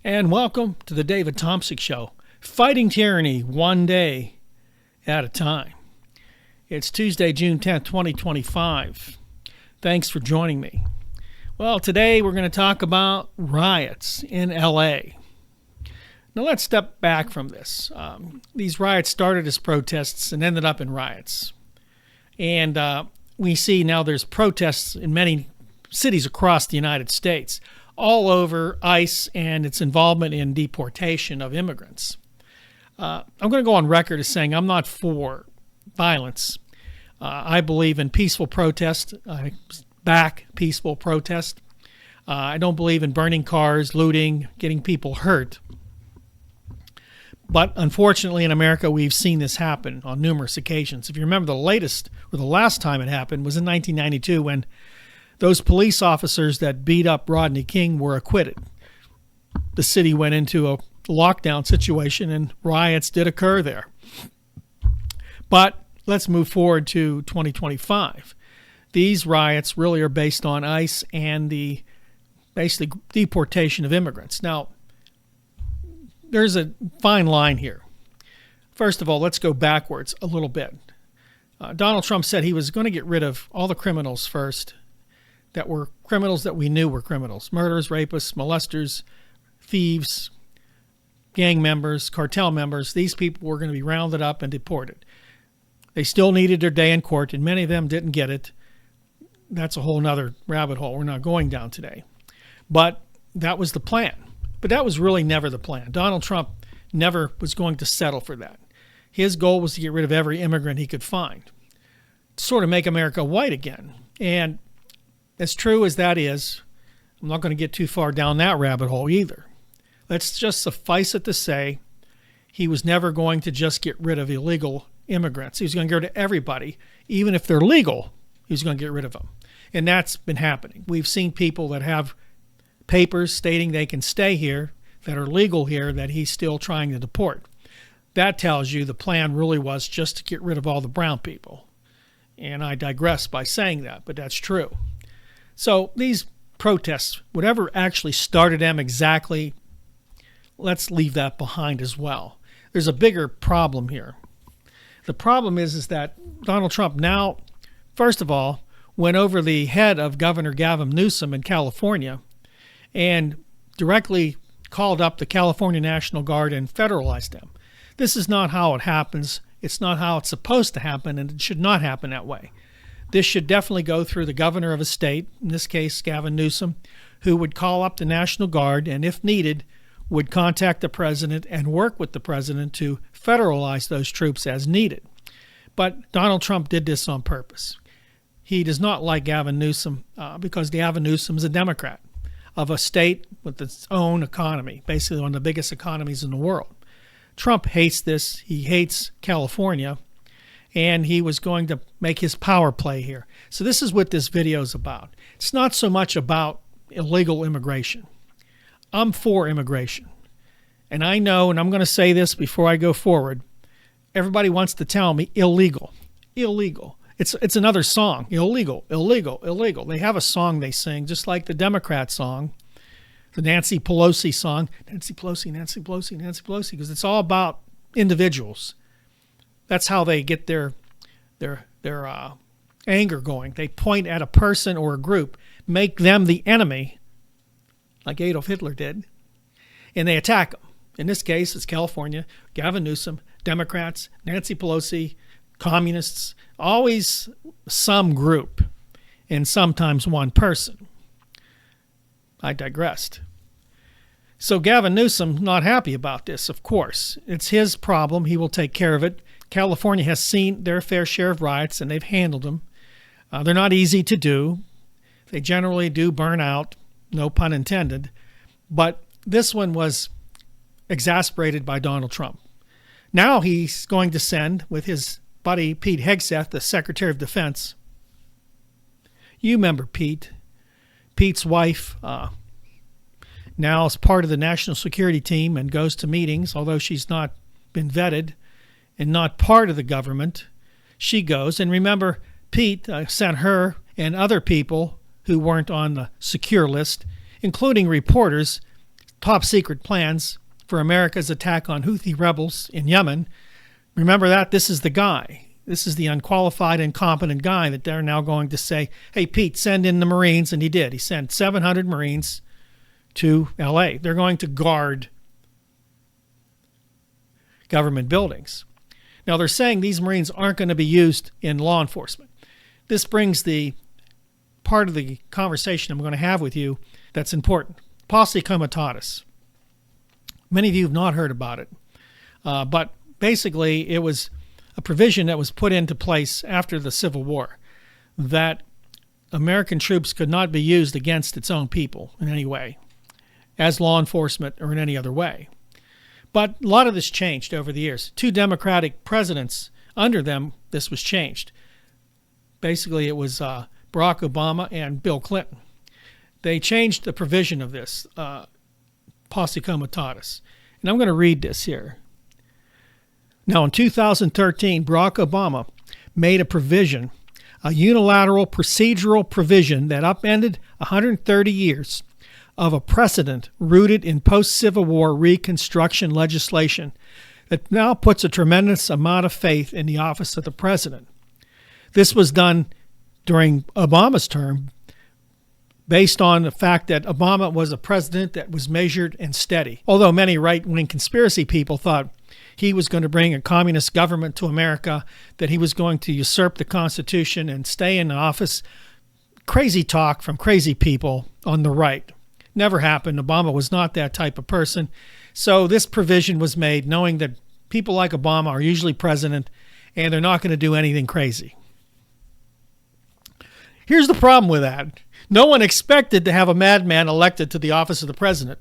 And welcome to the David Tomsic Show, fighting tyranny one day at a time. It's Tuesday, June 10th, 2025. Thanks for joining me. Well, today we're going to talk about riots in L.A. Now let's step back from this. These riots started as protests and ended up in riots. And we see now there's protests in many cities across the United States, all over ICE and its involvement in deportation of immigrants. I'm going to go on record as saying I'm not for violence. I believe in peaceful protest. I back peaceful protest. I don't believe in burning cars, looting, getting people hurt. But unfortunately in America, we've seen this happen on numerous occasions. If you remember, the latest or the last time it happened was in 1992 when those police officers that beat up Rodney King were acquitted. The city went into a lockdown situation and riots did occur there. But let's move forward to 2025. These riots really are based on ICE and the basically deportation of immigrants. Now, there's a fine line here. First of all, let's go backwards a little bit. Donald Trump said he was going to get rid of all the criminals first, that were criminals that we knew were criminals. Murderers, rapists, molesters, thieves, gang members, cartel members. These people were going to be rounded up and deported. They still needed their day in court, and many of them didn't get it. That's a whole nother rabbit hole we're not going down today. But that was the plan. But that was really never the plan. Donald Trump never was going to settle for that. His goal was to get rid of every immigrant he could find, to sort of make America white again. And as true as that is, I'm not going to get too far down that rabbit hole either. Let's just suffice it to say he was never going to just get rid of illegal immigrants. He was going to get rid of everybody. Even if they're legal, he was going to get rid of them. And that's been happening. We've seen people that have papers stating they can stay here, that are legal here, that he's still trying to deport. That tells you the plan really was just to get rid of all the brown people. And I digress by saying that, but that's true. So these protests, whatever actually started them exactly, let's leave that behind as well. There's a bigger problem here. The problem is that Donald Trump now, first of all, went over the head of Governor Gavin Newsom in California and directly called up the California National Guard and federalized them. This is not how it happens. It's not how it's supposed to happen, and it should not happen that way. This should definitely go through the governor of a state, in this case Gavin Newsom, who would call up the National Guard and, if needed, would contact the president and work with the president to federalize those troops as needed. But Donald Trump did this on purpose. He does not like Gavin Newsom because Gavin Newsom is a Democrat of a state with its own economy, basically one of the biggest economies in the world. Trump hates this. He hates California. And he was going to make his power play here. So this is what this video is about. It's not so much about illegal immigration. I'm for immigration. And I know, and I'm going to say this before I go forward, everybody wants to tell me illegal. Illegal. It's another song. Illegal, illegal, illegal. They have a song they sing, just like the Democrat song, the Nancy Pelosi song. Nancy Pelosi, Nancy Pelosi, Nancy Pelosi, because it's all about individuals. That's how they get their anger going. They point at a person or a group, make them the enemy, like Adolf Hitler did, and they attack them. In this case, it's California, Gavin Newsom, Democrats, Nancy Pelosi, communists, always some group, and sometimes one person. I digressed. So Gavin Newsom not happy about this, of course. It's his problem. He will take care of it. California has seen their fair share of riots, and they've handled them. They're not easy to do. They generally do burn out, no pun intended. But this one was exasperated by Donald Trump. Now he's going to send, with his buddy Pete Hegseth, the Secretary of Defense. You remember Pete. Pete's wife now is part of the national security team and goes to meetings, although she's not been vetted and not part of the government. She goes. And remember, Pete sent her and other people who weren't on the secure list, including reporters, top secret plans for America's attack on Houthi rebels in Yemen. Remember that? This is the guy. This is the unqualified, incompetent guy that they're now going to say, hey, Pete, send in the Marines. And he did. He sent 700 Marines to L.A. They're going to guard government buildings. Now, they're saying these Marines aren't going to be used in law enforcement. This brings the part of the conversation I'm going to have with you that's important. Posse Comitatus. Many of you have not heard about it, but basically it was a provision that was put into place after the Civil War that American troops could not be used against its own people in any way, as law enforcement or in any other way. But a lot of this changed over the years. 2 Democratic presidents, under them, this was changed. Basically, it was Barack Obama and Bill Clinton. They changed the provision of this, Posse Comitatus. And I'm going to read this here. Now, in 2013, Barack Obama made a provision, a unilateral procedural provision that upended 130 years of a precedent rooted in post-Civil War Reconstruction legislation that now puts a tremendous amount of faith in the office of the president. This was done during Obama's term based on the fact that Obama was a president that was measured and steady. Although many right-wing conspiracy people thought he was going to bring a communist government to America, that he was going to usurp the Constitution and stay in office. Crazy talk from crazy people on the right. Never happened. Obama was not that type of person. So this provision was made knowing that people like Obama are usually president and they're not going to do anything crazy. Here's the problem with that. No one expected to have a madman elected to the office of the president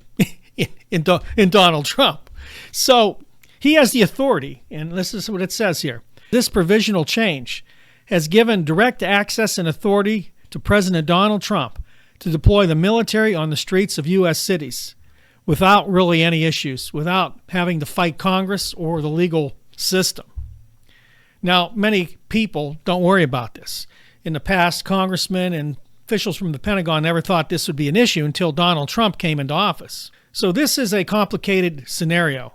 in Donald Trump. So he has the authority, and this is what it says here. This provisional change has given direct access and authority to President Donald Trump to deploy the military on the streets of U.S. cities without really any issues, without having to fight Congress or the legal system. Now, many people don't worry about this. In the past, congressmen and officials from the Pentagon never thought this would be an issue until Donald Trump came into office. So this is a complicated scenario.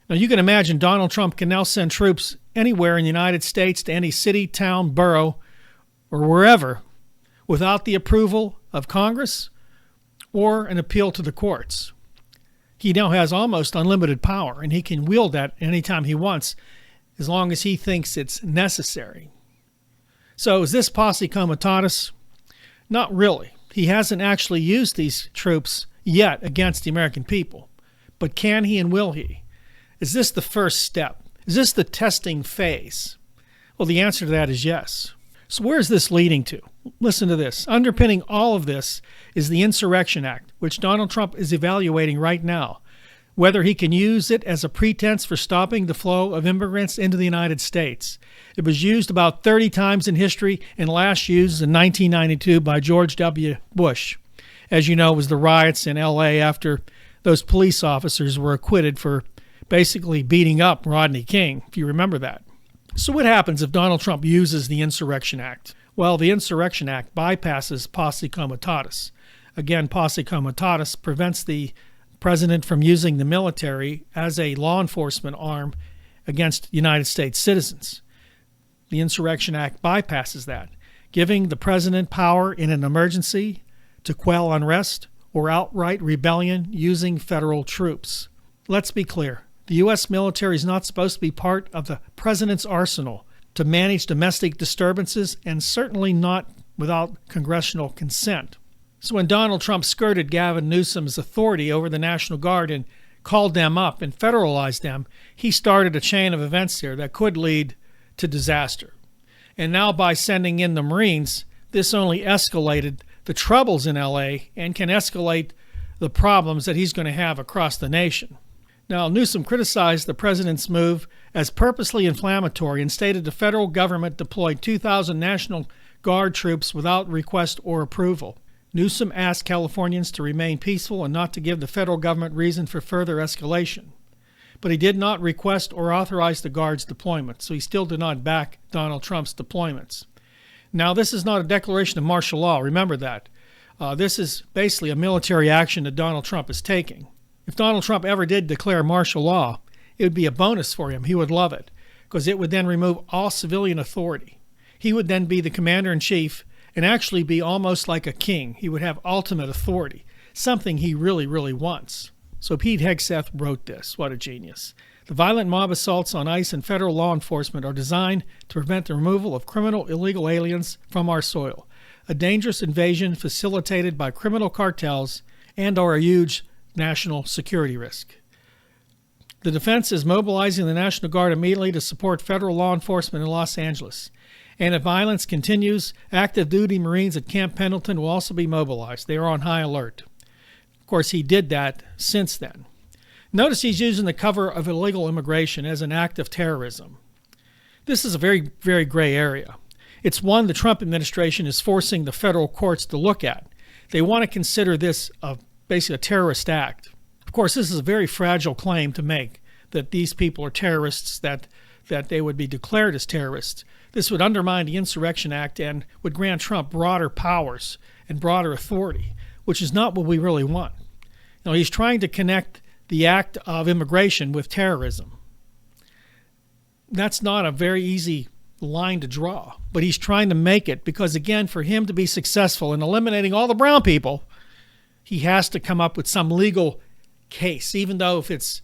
Now, you can imagine Donald Trump can now send troops anywhere in the United States to any city, town, borough, or wherever without the approval of Congress or an appeal to the courts. He now has almost unlimited power, and he can wield that anytime he wants as long as he thinks it's necessary. So is this Posse Comitatus? Not really. He hasn't actually used these troops yet against the American people. But can he and will he? Is this the first step? Is this the testing phase? Well, the answer to that is yes. So where is this leading to? Listen to this. Underpinning all of this is the Insurrection Act, which Donald Trump is evaluating right now, whether he can use it as a pretense for stopping the flow of immigrants into the United States. It was used about 30 times in history and last used in 1992 by George W. Bush. As you know, it was the riots in L.A. after those police officers were acquitted for basically beating up Rodney King, if you remember that. So what happens if Donald Trump uses the Insurrection Act? Well, the Insurrection Act bypasses Posse Comitatus. Again, Posse Comitatus prevents the president from using the military as a law enforcement arm against United States citizens. The Insurrection Act bypasses that, giving the president power in an emergency to quell unrest or outright rebellion using federal troops. Let's be clear. The U.S. military is not supposed to be part of the president's arsenal to manage domestic disturbances, and certainly not without congressional consent. So when Donald Trump skirted Gavin Newsom's authority over the National Guard and called them up and federalized them, he started a chain of events here that could lead to disaster. And now by sending in the Marines, this only escalated the troubles in L.A. and can escalate the problems that he's going to have across the nation. Now, Newsom criticized the president's move as purposely inflammatory and stated the federal government deployed 2,000 National Guard troops without request or approval. Newsom asked Californians to remain peaceful and not to give the federal government reason for further escalation. But he did not request or authorize the Guard's deployment, so he still did not back Donald Trump's deployments. Now, this is not a declaration of martial law. Remember that. This is basically a military action that Donald Trump is taking. If Donald Trump ever did declare martial law, it would be a bonus for him. He would love it because it would then remove all civilian authority. He would then be the commander-in-chief and actually be almost like a king. He would have ultimate authority, something he really, really wants. So Pete Hegseth wrote this. What a genius. The violent mob assaults on ICE and federal law enforcement are designed to prevent the removal of criminal illegal aliens from our soil, a dangerous invasion facilitated by criminal cartels and are a huge national security risk. The defense is mobilizing the National Guard immediately to support federal law enforcement in Los Angeles. And if violence continues, active duty Marines at Camp Pendleton will also be mobilized. They are on high alert. Of course, he did that since then. Notice he's using the cover of illegal immigration as an act of terrorism. This is a very, very gray area. It's one the Trump administration is forcing the federal courts to look at. They want to consider this basically a terrorist act. Of course, this is a very fragile claim to make, that these people are terrorists, that they would be declared as terrorists. This would undermine the Insurrection Act and would grant Trump broader powers and broader authority, which is not what we really want. Now, he's trying to connect the act of immigration with terrorism. That's not a very easy line to draw, but he's trying to make it because, again, for him to be successful in eliminating all the brown people, he has to come up with some legal case, even though if it's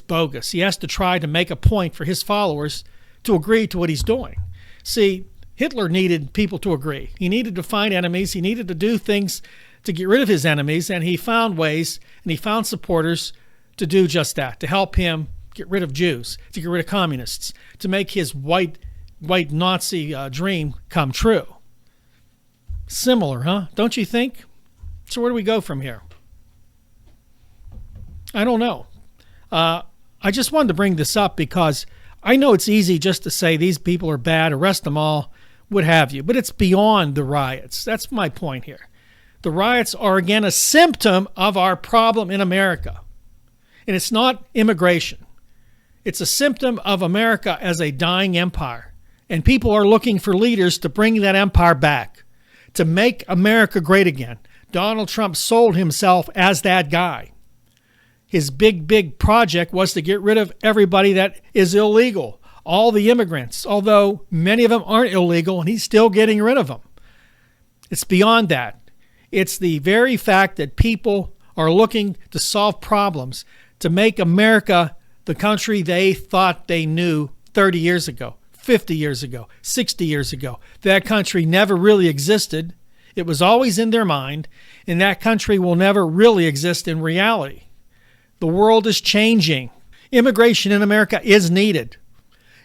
bogus. He has to try to make a point for his followers to agree to what he's doing. See, Hitler needed people to agree. He needed to find enemies. He needed to do things to get rid of his enemies, and he found ways, and he found supporters to do just that, to help him get rid of Jews, to get rid of communists, to make his white Nazi dream come true. Similar, huh? Don't you think? So where do we go from here? I don't know. I just wanted to bring this up because I know it's easy just to say these people are bad, arrest them all, what have you, but it's beyond the riots. That's my point here. The riots are, again, a symptom of our problem in America. And it's not immigration. It's a symptom of America as a dying empire. And people are looking for leaders to bring that empire back, to make America great again. Donald Trump sold himself as that guy. His big project was to get rid of everybody that is illegal, all the immigrants, although many of them aren't illegal, and he's still getting rid of them. It's beyond that. It's the very fact that people are looking to solve problems, to make America the country they thought they knew 30 years ago, 50 years ago, 60 years ago. That country never really existed. It was always in their mind, and that country will never really exist in reality. The world is changing. Immigration in America is needed.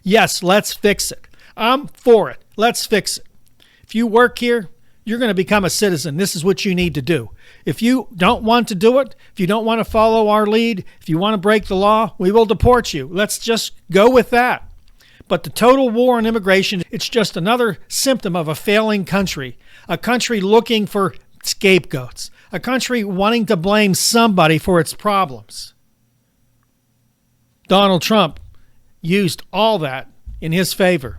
Yes, let's fix it. I'm for it. Let's fix it. If you work here, you're going to become a citizen. This is what you need to do. If you don't want to do it, if you don't want to follow our lead, if you want to break the law, we will deport you. Let's just go with that. But the total war on immigration, it's just another symptom of a failing country, a country looking for scapegoats, a country wanting to blame somebody for its problems. Donald Trump used all that in his favor.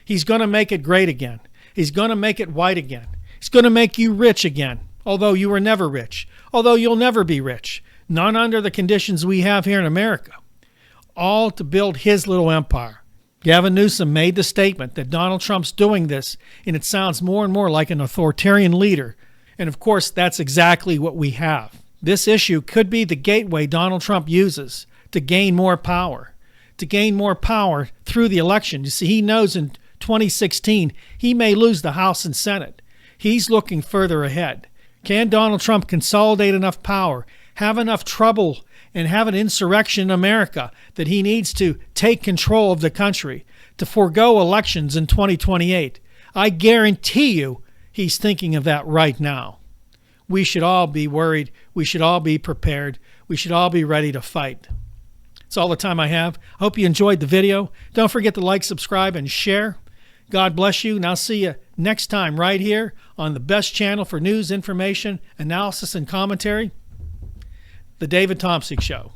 He's going to make it great again. He's going to make it white again. He's going to make you rich again, although you were never rich, although you'll never be rich, none under the conditions we have here in America, all to build his little empire. Gavin Newsom made the statement that Donald Trump's doing this, and it sounds more and more like an authoritarian leader. And of course, that's exactly what we have. This issue could be the gateway Donald Trump uses to gain more power through the election. You see, he knows in 2016 he may lose the House and Senate. He's looking further ahead. Can Donald Trump consolidate enough power, have enough trouble, and have an insurrection in America that he needs to take control of the country, to forego elections in 2028? I guarantee you he's thinking of that right now. We should all be worried. We should all be prepared. We should all be ready to fight. That's all the time I have. I hope you enjoyed the video. Don't forget to like, subscribe, and share. God bless you, and I'll see you next time right here on the best channel for news, information, analysis, and commentary, The David Tomsik Show.